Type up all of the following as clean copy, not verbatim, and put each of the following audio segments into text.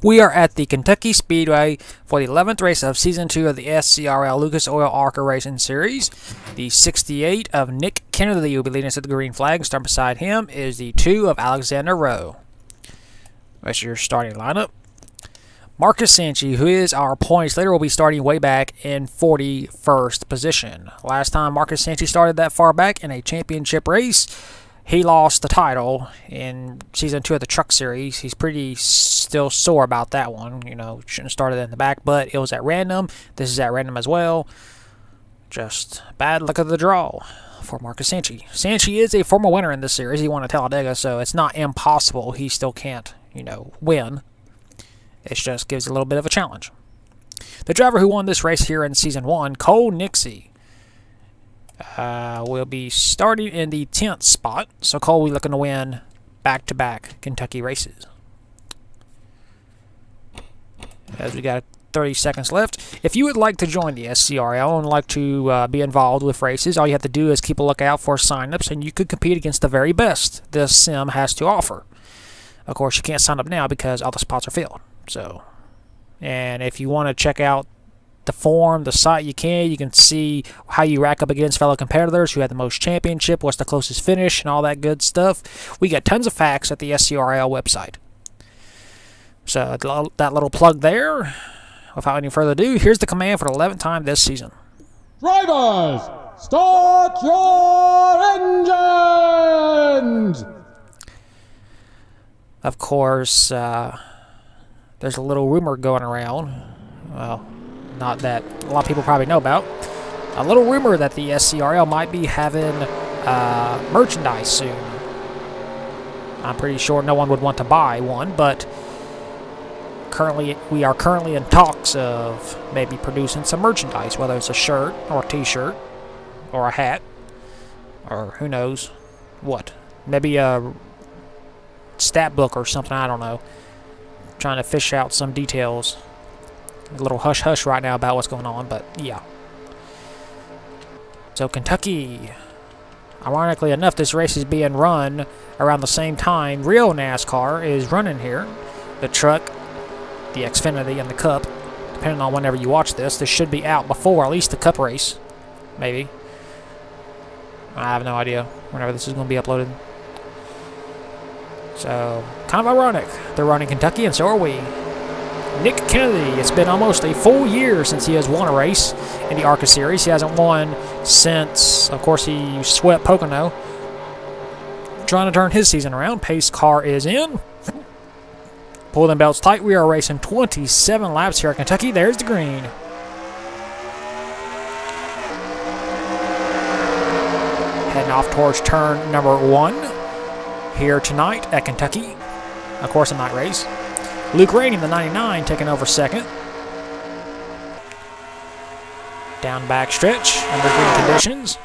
We are at the Kentucky Speedway for the 11th race of Season 2 of the SCRL Lucas Oil ARCA Racing Series. The 68 of Nick Kennedy will be leading us at the green flag. Starting beside him is the 2 of Alexander Rowe. That's your starting lineup. Marcus Sanchi, who is our points leader, will be starting way back in 41st position. Last time Marcus Sanchi started that far back in a championship race, he lost the title in Season 2 of the Truck Series. He's pretty still sore about that one. You know, shouldn't have started in the back, but it was at random. This is at random as well. Just bad luck of the draw for Marcus Sanchi. Sanchi is a former winner in this series. He won at Talladega, so it's not impossible. He still can't, win. It just gives a little bit of a challenge. The driver who won this race here in Season 1, Cole Nixie, will be starting in the 10th spot. So Cole will be looking to win back-to-back Kentucky races. As we got 30 seconds left. If you would like to join the SCRL and like to be involved with races, all you have to do is keep a lookout for signups, and you could compete against the very best this sim has to offer. Of course, you can't sign up now because all the spots are filled. And if you want to check out the forum, the site, you can see how you rack up against fellow competitors, who had the most championship, what's the closest finish, and all that good stuff. We got tons of facts at the SCRL website. So that little plug there. Without any further ado, here's the command for the 11th time this season. Drivers, start your engines! Of course, there's a little rumor going around. Well, not that a lot of people probably know about. A little rumor that the SCRL might be having merchandise soon. I'm pretty sure no one would want to buy one, but we are currently in talks of maybe producing some merchandise, whether it's a shirt or a t-shirt or a hat or who knows what. Maybe a stat book or something, I don't know. Trying to fish out some details. A little hush-hush right now about what's going on, but yeah. So Kentucky. Ironically enough, this race is being run around the same time real NASCAR is running here. The truck, the Xfinity, and the Cup. Depending on whenever you watch this should be out before at least the Cup race. Maybe. I have no idea whenever this is going to be uploaded. So, kind of ironic. They're running Kentucky, and so are we. Nick Kennedy, it's been almost a full year since he has won a race in the ARCA series. He hasn't won since, of course, he swept Pocono. Trying to turn his season around. Pace car is in. Pull them belts tight. We are racing 27 laps here at Kentucky. There's the green. Heading off towards turn number 1. Here tonight at Kentucky. Of course, a night race. Luke Rainey, the 99, taking over second. Down back stretch under green conditions.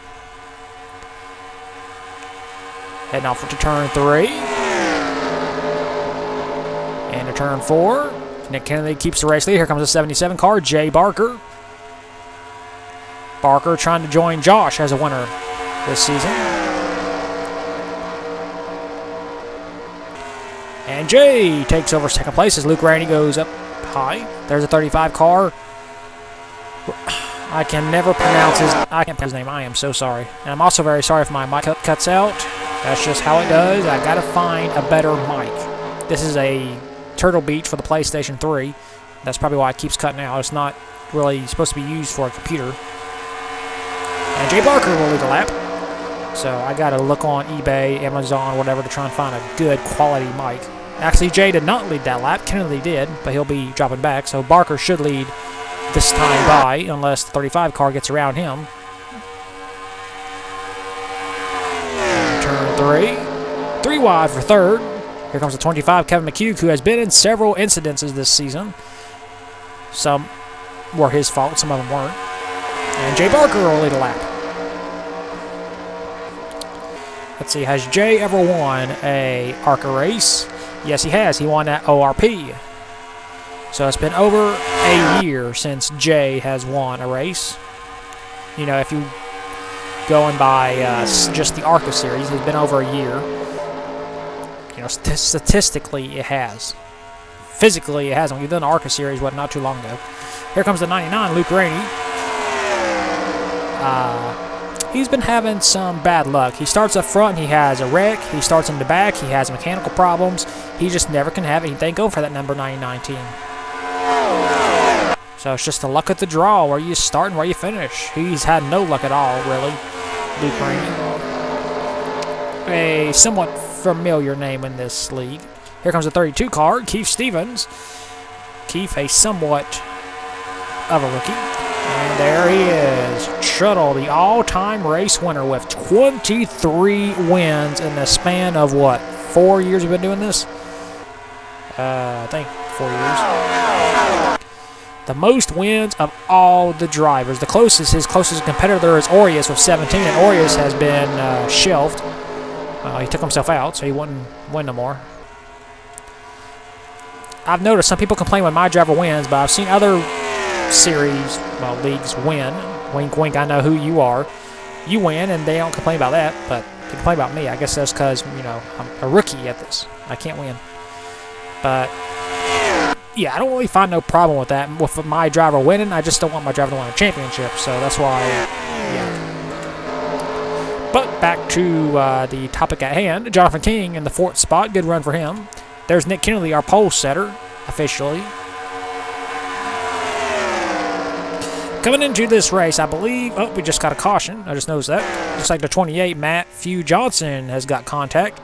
Heading off to turn 3. And to turn 4. Nick Kennedy keeps the race lead. Here comes the 77 car, Jay Barker. Barker trying to join Josh as a winner this season. And Jay takes over second place as Luke Rainey goes up high. There's a 35 car. I can never pronounce his name. I am so sorry. And I'm also very sorry if my mic cuts out. That's just how it does. I gotta find a better mic. This is a Turtle Beach for the PlayStation 3. That's probably why it keeps cutting out. It's not really supposed to be used for a computer. And Jay Barker will lead the lap. So I gotta look on eBay, Amazon, whatever, to try and find a good quality mic. Actually, Jay did not lead that lap. Kennedy did, but he'll be dropping back. So Barker should lead this time by, unless the 35 car gets around him. And turn 3. 3 wide for third. Here comes the 25, Kevin McHugh, who has been in several incidences this season. Some were his fault, some of them weren't. And Jay Barker will lead a lap. Let's see, has Jay ever won a ARCA race? Yes, he has. He won at ORP. So it's been over a year since Jay has won a race. If you going by just the ARCA series, it's been over a year. Statistically, it has. physically it hasn't. We've done the ARCA series, not too long ago. Here comes the 99, Luke Rainey. He's been having some bad luck. He starts up front, he has a wreck. He starts in the back, he has mechanical problems. He just never can have anything go for that number 99 team. So it's just the luck of the draw, where you start and where you finish. He's had no luck at all, really, Luke Rainey. A somewhat familiar name in this league. Here comes the 32 card, Keith Stevens. Keith, a somewhat of a rookie. And there he is, Shuttle, the all-time race winner with 23 wins in the span of, 4 years we've been doing this? I think 4 years. The most wins of all the drivers. His closest competitor is Orius with 17, and Orius has been shelved. He took himself out, so he wouldn't win no more. I've noticed some people complain when my driver wins, but I've seen other series, leagues win. Wink, wink, I know who you are. You win, and they don't complain about that, but they complain about me. I guess that's because, I'm a rookie at this. I can't win. But, yeah, I don't really find no problem with that. With my driver winning, I just don't want my driver to win a championship, so that's why, yeah. But back to the topic at hand. Jonathan King in the 4th spot. Good run for him. There's Nick Kennedy, our pole setter, officially. Coming into this race, I believe... Oh, we just got a caution. I just noticed that. Looks like the 28, Matthew Johnson, has got contact.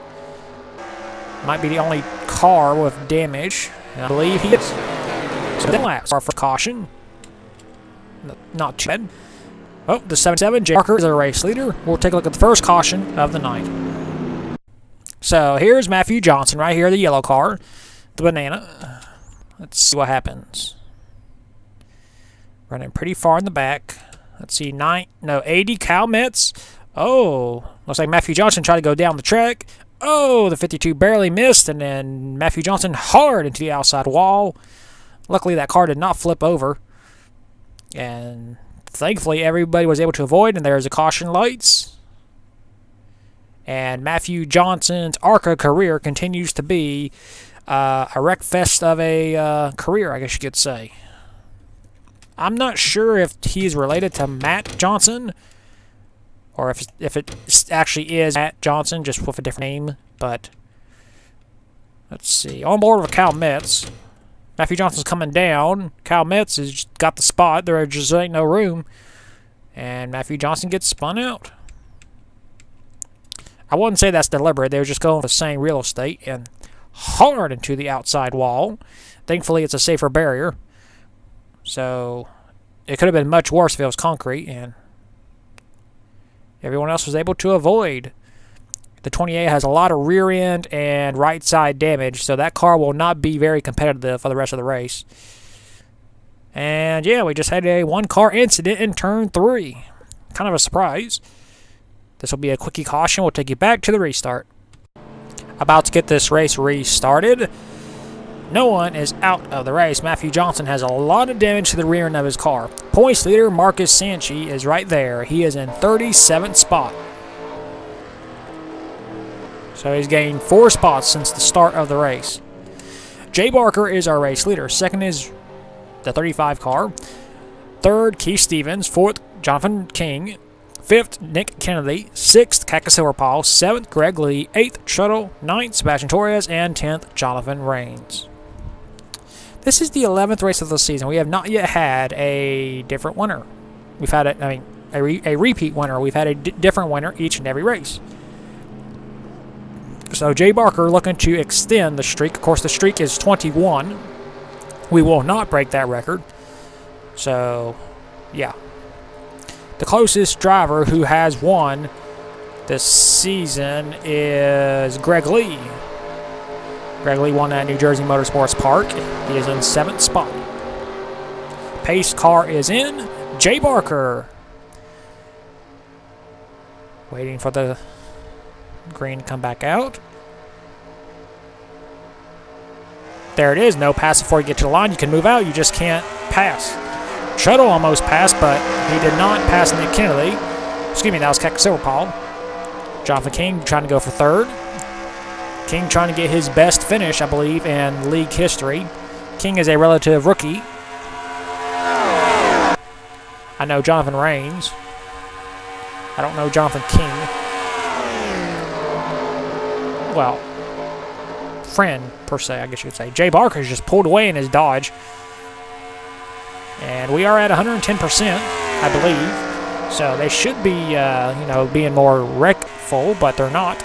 Might be the only car with damage. And I believe he is. So then laps are for caution. Not too bad. Oh, the 77, Jay Parker is a race leader. We'll take a look at the first caution of the night. So here's Matthew Johnson right here, the yellow car. The banana. Let's see what happens. Running pretty far in the back. Let's see, 80 Cal Metz. Oh, looks like Matthew Johnson tried to go down the track. Oh, the 52 barely missed, and then Matthew Johnson hard into the outside wall. Luckily, that car did not flip over. And thankfully, everybody was able to avoid, and there's the caution lights. And Matthew Johnson's ARCA career continues to be a wreck fest of a career, I guess you could say. I'm not sure if he's related to Matt Johnson, or if it actually is Matt Johnson, just with a different name. But let's see. On board with Cal Metz. Matthew Johnson's coming down. Cal Metz has got the spot. There just ain't no room. And Matthew Johnson gets spun out. I wouldn't say that's deliberate. They were just going for the same real estate and hard into the outside wall. Thankfully, it's a safer barrier. So it could have been much worse if it was concrete, and everyone else was able to avoid. The 28 has a lot of rear end and right side damage, so that car will not be very competitive for the rest of the race. And yeah, we just had a one-car incident in turn 3. Kind of a surprise. This will be a quickie caution. We'll take you back to the restart. About to get this race restarted. No one is out of the race. Matthew Johnson has a lot of damage to the rear end of his car. Points leader Marcus Sanchi is right there. He is in 37th spot. So he's gained 4 spots since the start of the race. Jay Barker is our race leader. Second is the 35 car. Third, Keith Stevens. Fourth, Jonathan King. Fifth, Nick Kennedy. Sixth, Kaka Silverpaw. Seventh, Greg Lee. Eighth, Shuttle. Ninth, Sebastian Torres. And 10th, Jonathan Rains. This is the 11th race of the season. We have not yet had a different winner. We've had a repeat winner. We've had a different winner each and every race. So Jay Barker looking to extend the streak. Of course, the streak is 21. We will not break that record. So, yeah. The closest driver who has won this season is Greg Lee. Greg Lee won at New Jersey Motorsports Park. He is in 7th spot. Pace car is in. Jay Barker. Waiting for the green to come back out. There it is. No pass before you get to the line. You can move out. You just can't pass. Shuttle almost passed, but he did not pass Nick Kennedy. Excuse me, that was Kaka Silverpaw. Jonathan King trying to go for 3rd. King trying to get his best finish, I believe, in league history. King is a relative rookie. I know Jonathan Raines. I don't know Jonathan King. Well, friend, per se, I guess you could say. Jay Barker's just pulled away in his Dodge. And we are at 110%, I believe. So they should be, being more wreckful, but they're not.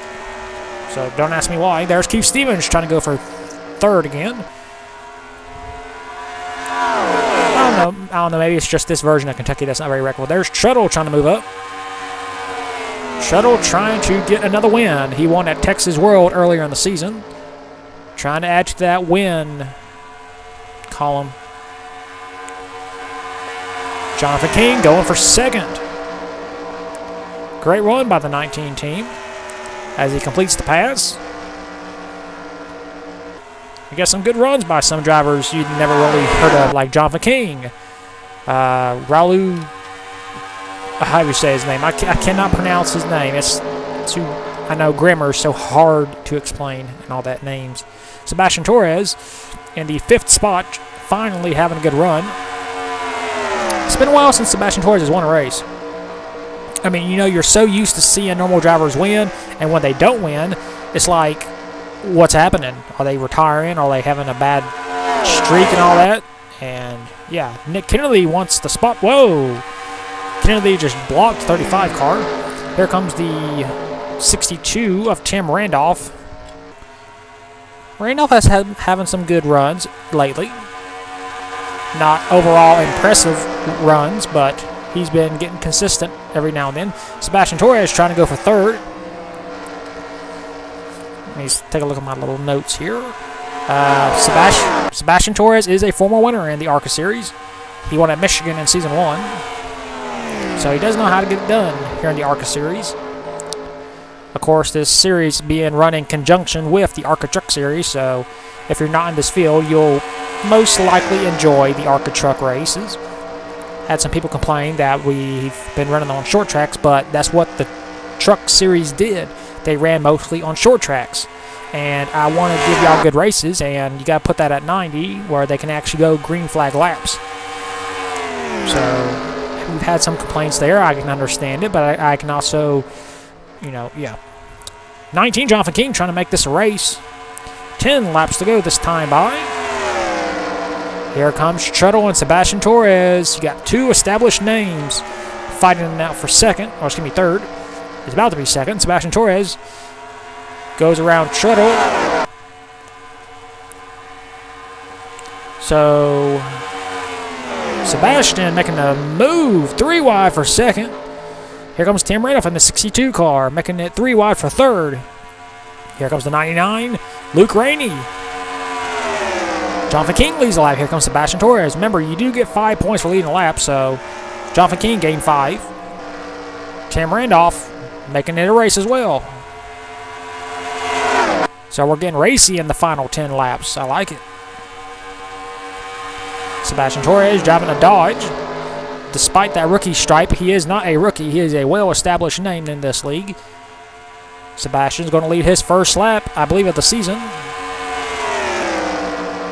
So don't ask me why. There's Keith Stevens trying to go for third again. I don't know. Maybe it's just this version of Kentucky that's not very wreckable. There's Treadle trying to move up. Treadle trying to get another win. He won at Texas World earlier in the season. Trying to add to that win column. Jonathan King going for second. Great run by the 19 team as he completes the pass. We got some good runs by some drivers you'd never really heard of, like Jonathan King. Raulu, how do you say his name? I cannot pronounce his name. It's too, I know grammar is so hard to explain and all that names. Sebastian Torres in the 5th spot, finally having a good run. It's been a while since Sebastian Torres has won a race. I mean, you're so used to seeing normal drivers win, and when they don't win, it's like, what's happening? Are they retiring? Are they having a bad streak and all that? And, yeah, Nick Kennedy wants the spot. Whoa! Kennedy just blocked 35 car. Here comes the 62 of Tim Randolph. Randolph has having some good runs lately. Not overall impressive runs, but he's been getting consistent every now and then. Sebastian Torres trying to go for third. Let me take a look at my little notes here. Sebastian Torres is a former winner in the ARCA series. He won at Michigan in Season 1. So he does know how to get it done here in the ARCA series. Of course, this series being run in conjunction with the ARCA Truck Series, so if you're not in this field, you'll most likely enjoy the ARCA Truck races. Had some people complain that we've been running on short tracks, but that's what the Truck Series did. They ran mostly on short tracks. And I want to give y'all good races, and you got to put that at 90 where they can actually go green flag laps. So we've had some complaints there. I can understand it, but I can also, 19, Jonathan King trying to make this a race. 10 laps to go this time by. Here comes Treadle and Sebastian Torres. You got two established names fighting it out for third. It's about to be second. Sebastian Torres goes around Treadle. So Sebastian making a move 3 wide for second. Here comes Tim Randolph in the 62 car, making it 3 wide for third. Here comes the 99, Luke Rainey. Jonathan King leads the lap. Here comes Sebastian Torres. Remember, you do get 5 points for leading a lap, so Jonathan King gained 5. Tim Randolph making it a race as well. So we're getting racy in the final 10 laps. I like it. Sebastian Torres driving a Dodge. Despite that rookie stripe, he is not a rookie. He is a well-established name in this league. Sebastian's going to lead his first lap, I believe, of the season.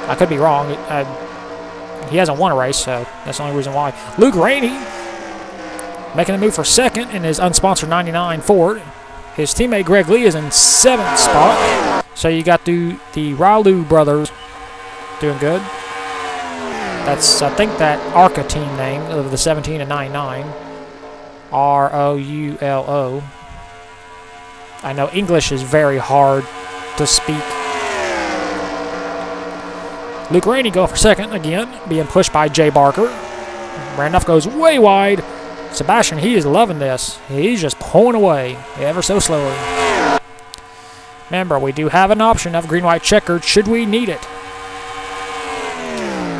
I could be wrong. He hasn't won a race, so that's the only reason why. Luke Rainey making a move for second in his unsponsored 99 Ford. His teammate Greg Lee is in 7th spot. So you got the Raulu brothers doing good. That's, I think, that ARCA team name of the 17 and 99. R-O-U-L-O. I know English is very hard to speak. Luke Rainey going for second again, being pushed by Jay Barker. Randolph goes way wide. Sebastian, he is loving this. He's just pulling away ever so slowly. Remember, we do have an option of green-white checkered should we need it.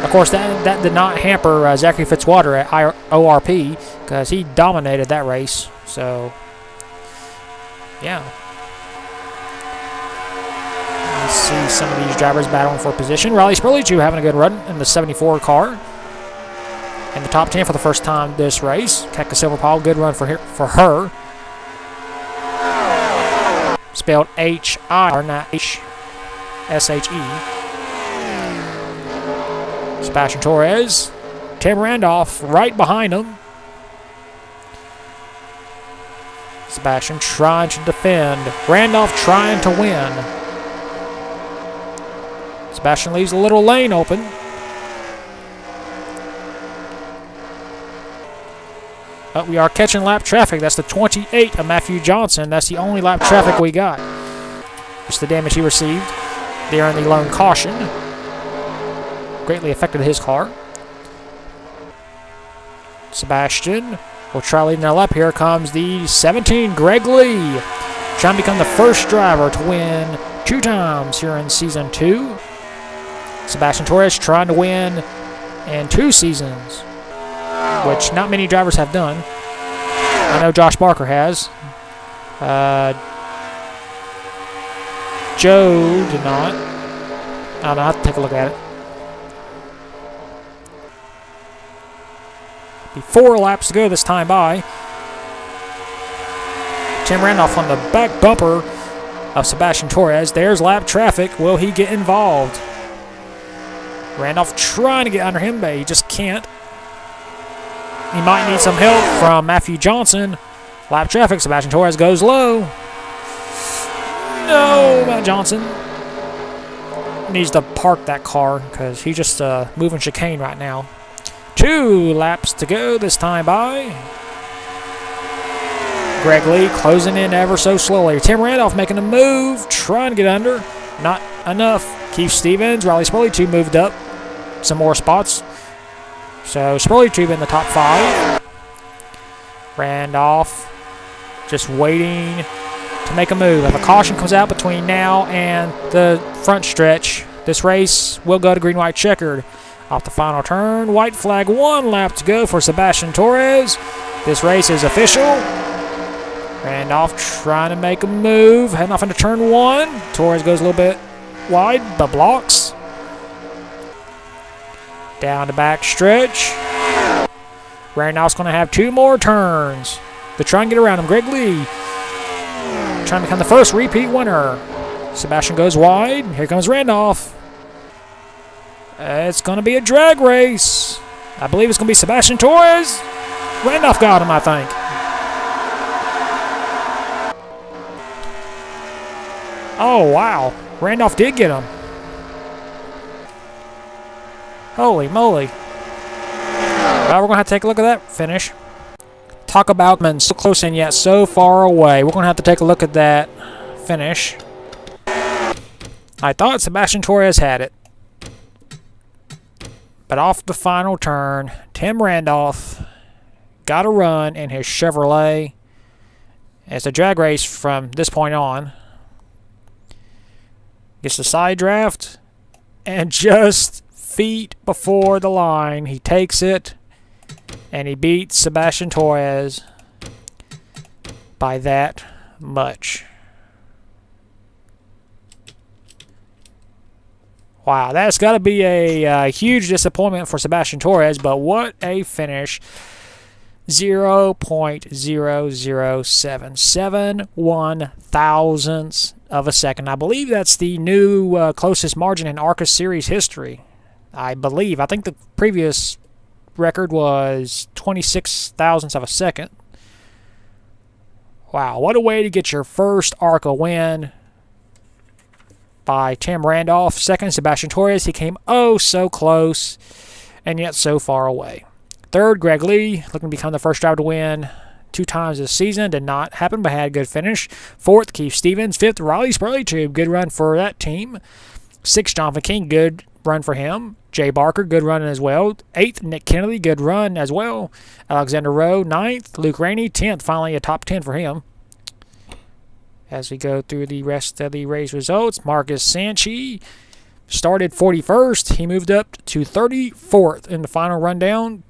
Of course, that did not hamper Zachary Fitzwater at ORP because he dominated that race. So, yeah. Let's see some of these drivers battling for position. Riley Spurley having a good run in the 74 car. In the top 10 for the first time this race. Keka Silverpaw, good run for her. Spelled H-I, or not H-S-H-E. Sebastian Torres. Tim Randolph right behind him. Sebastian trying to defend. Randolph trying to win. Sebastian leaves a little lane open. But we are catching lap traffic. That's the 28 of Matthew Johnson. That's the only lap traffic we got. Just the damage he received there in the lone caution. Greatly affected his car. Sebastian will try leading their lap. Here comes the 17, Greg Lee. Trying to become the first driver to win 2 times here in Season 2. Sebastian Torres trying to win in 2 seasons, which not many drivers have done. I know Josh Barker has. Joe did not. I don't know. I'll have to take a look at it. Be 4 laps to go this time by. Tim Randolph on the back bumper of Sebastian Torres. There's lap traffic. Will he get involved? Randolph trying to get under him, but he just can't. He might need some help from Matthew Johnson. Lap traffic. Sebastian Torres goes low. No, Matt Johnson needs to park that car because he's just moving chicane right now. 2 laps to go this time by. Greg Lee closing in ever so slowly. Tim Randolph making a move, trying to get under. Not enough. Keith Stevens, Riley Spurley moved up some more spots. So Spurley in the top 5. Randolph just waiting to make a move. If a caution comes out between now and the front stretch, this race will go to green-white checkered. Off the final turn, white flag, 1 lap to go for Sebastian Torres. This race is official. Randolph trying to make a move, heading off into turn 1. Torres goes a little bit wide, but blocks. Down the back stretch. Randolph's going to have 2 more turns to try and get around him. Greg Lee trying to become the first repeat winner. Sebastian goes wide. Here comes Randolph. It's going to be a drag race. I believe it's going to be Sebastian Torres. Randolph got him, I think. Oh, wow. Randolph did get him. Holy moly. Well, we're going to have to take a look at that finish. Talk about men so close in yet so far away. We're going to have to take a look at that finish. I thought Sebastian Torres had it. But off the final turn, Tim Randolph got a run in his Chevrolet. It's a drag race from this point on. Gets the side draft, and just feet before the line, he takes it, and he beats Sebastian Torres by that much. Wow, that's got to be a huge disappointment for Sebastian Torres, but what a finish. 0.00771 thousandths of a second. I believe that's the new closest margin in ARCA series history. I believe. I think the previous record was 26 thousandths of a second. Wow, what a way to get your first ARCA win by Tim Randolph. Second, Sebastian Torres. He came oh so close and yet so far away. Third, Greg Lee, looking to become the first driver to win 2 times this season. Did not happen, but had a good finish. Fourth, Keith Stevens. Fifth, Riley Spurley. Good run for that team. Sixth, Jonathan King. Good run for him. Jay Barker, good run as well. 8th, Nick Kennedy. Good run as well. Alexander Rowe. 9th, Luke Rainey. 10th, finally a top 10 for him. As we go through the rest of the race results, Marcus Sanchi started 41st. He moved up to 34th in the final rundown.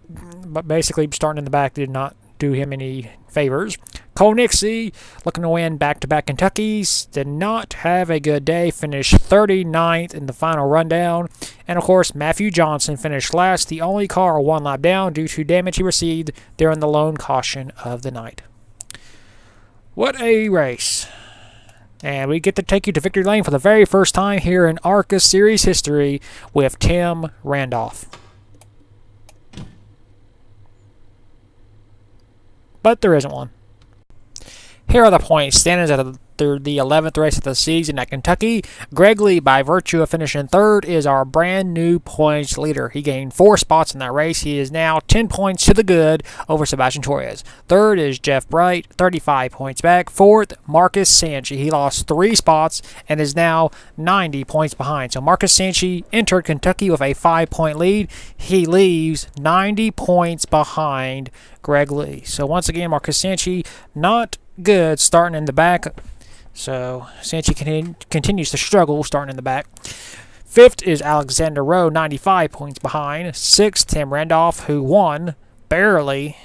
But basically, starting in the back did not do him any favors. Cole Nixie, looking to win back-to-back Kentuckys, did not have a good day. Finished 39th in the final rundown. And, of course, Matthew Johnson finished last, the only car 1 lap down due to damage he received during the lone caution of the night. What a race. And we get to take you to victory lane for the very first time here in ARCA Series history with Tim Randolph. But there isn't one. Here are the point standings at the 11th race of the season at Kentucky. Greg Lee, by virtue of finishing third, is our brand new points leader. He gained 4 spots in that race. He is now 10 points to the good over Sebastian Torres. Third is Jeff Bright, 35 points back. Fourth, Marcus Sanchi. He lost 3 spots and is now 90 points behind. So Marcus Sanchi entered Kentucky with a 5-point lead. He leaves 90 points behind Greg Lee. So once again, Marcus Sanchi not good starting in the back. So Sanchi continues to struggle starting in the back. Fifth is Alexander Rowe, 95 points behind. Sixth, Tim Randolph, who won barely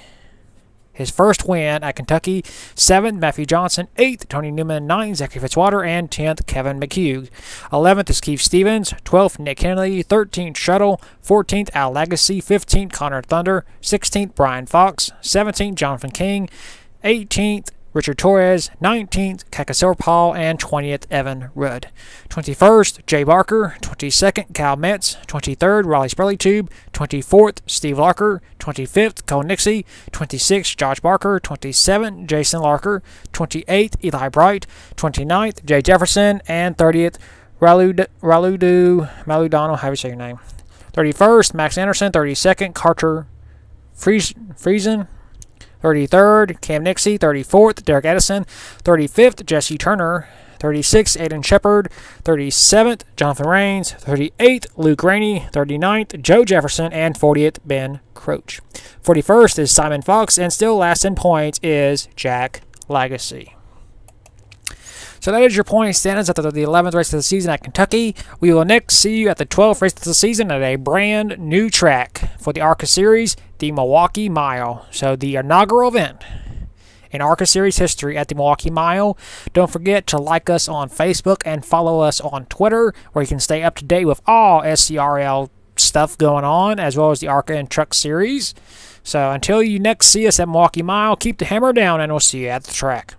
his first win at Kentucky. Seventh, Matthew Johnson. Eighth, Tony Newman. Ninth, Zachary Fitzwater. And 10th, Kevin McHugh. 11th is Keith Stevens. 12th, Nick Kennedy. 13th, Shuttle. 14th, Al Legacy. 15th, Connor Thunder. 16th, Brian Fox. 17th, Jonathan King. 18th, Richard Torres. 19th, Kakasor Paul. And 20th, Evan Rudd. 21st, Jay Barker. 22nd, Kyle Metz. 23rd, Raleigh Spurley-Tube. 24th, Steve Larker. 25th, Cole Nixie. 26th, Josh Barker. 27th, Jason Larker. 28th, Eli Bright. 29th, Jay Jefferson. And 30th, Maludano, how do you say your name? 31st, Max Anderson. 32nd, Carter Friesen. 33rd, Cam Nixie. 34th, Derek Edison. 35th, Jesse Turner. 36th, Aiden Shepard. 37th, Jonathan Rains. 38th, Luke Rainey. 39th, Joe Jefferson. And 40th, Ben Croach. 41st is Simon Fox. And still last in points is Jack Legacy. So that is your point standings at the 11th race of the season at Kentucky. We will next see you at the 12th race of the season at a brand new track for the ARCA Series, the Milwaukee Mile. So the inaugural event in ARCA Series history at the Milwaukee Mile. Don't forget to like us on Facebook and follow us on Twitter, where you can stay up to date with all SCRL stuff going on, as well as the ARCA and Truck Series. So until you next see us at Milwaukee Mile, keep the hammer down, and we'll see you at the track.